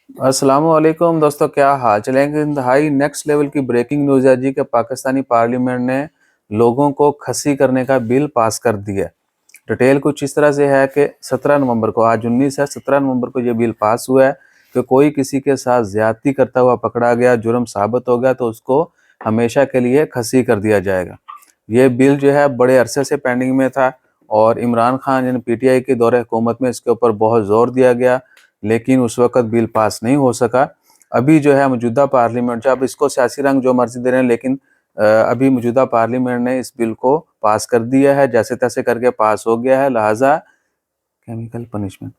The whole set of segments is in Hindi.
अस्सलामुअलैकुम दोस्तों, क्या हाल चलेंगे। इंतहाई नेक्स्ट लेवल की ब्रेकिंग न्यूज़ है जी कि पाकिस्तानी पार्लियामेंट ने लोगों को खसी करने का बिल पास कर दिया। डिटेल कुछ इस तरह से है कि 17 नवंबर को, आज 19 है, 17 नवंबर को ये बिल पास हुआ है कि कोई किसी के साथ ज्यादती करता हुआ पकड़ा गया, जुर्म साबित हो गया तो उसको हमेशा के लिए खसी कर दिया जाएगा। ये बिल जो है बड़े अरसे से पेंडिंग में था और इमरान खान यानी पीटीआई के दौरे हुकूमत में इसके ऊपर बहुत जोर दिया गया, लेकिन उस वक्त बिल पास नहीं हो सका। अभी जो है मौजूदा पार्लियामेंट, जो अब इसको सियासी रंग जो मर्जी दे रहे हैं, लेकिन अभी मौजूदा पार्लियामेंट ने इस बिल को पास कर दिया है, जैसे तैसे करके पास हो गया है। लिहाजा केमिकल पनिशमेंट,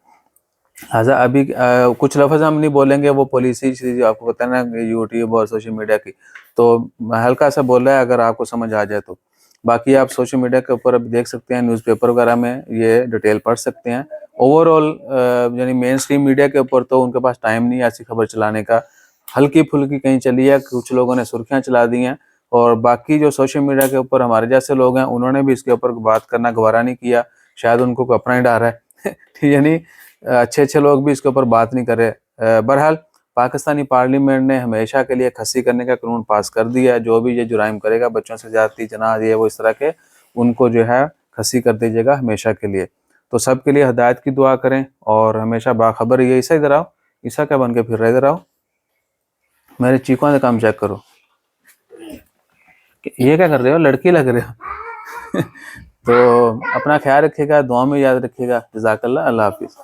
लिहाजा अभी कुछ लफ्ज़ हम नहीं बोलेंगे, वो पॉलिसी जो आपको पता है ना यूट्यूब और सोशल मीडिया की, तो हल्का सा बोल रहा है, अगर आपको समझ आ जाए तो। बाकी आप सोशल मीडिया के ऊपर अभी देख सकते हैं, न्यूज़पेपर वगैरह में ये डिटेल पढ़ सकते हैं। ओवरऑल यानी मेन स्ट्रीम मीडिया के ऊपर तो उनके पास टाइम नहीं है ऐसी खबर चलाने का। हल्की फुल्की कहीं चली है, कुछ लोगों ने सुर्खियां चला दी हैं, और बाकी जो सोशल मीडिया के ऊपर हमारे जैसे लोग हैं उन्होंने भी इसके ऊपर बात करना गवारा नहीं किया। शायद उनको अपना ही डर है यानी अच्छे अच्छे लोग भी इसके ऊपर बात नहीं कर रहे। बहरहाल पाकिस्तानी पार्लियामेंट ने हमेशा के लिए खसी करने का कानून पास कर दिया है। जो भी ये जुराइम करेगा, बच्चों से ज्यादती, जनाह, ये वो इस तरह के, उनको जो है खसी कर दीजिएगा हमेशा के लिए। तो सबके लिए हदायत की दुआ करें और हमेशा बाखबर ये ईसा इधर आओ, ईसा क्या बन के फिर रहे, इधर आओ, मेरे चीखों से काम चेक करो। ये क्या कर रहे हो, लड़की लग रहे हो तो अपना ख्याल रखिएगा, दुआ में याद रखिएगा। जज़ाकल्लाह, अल्लाह हाफिज़।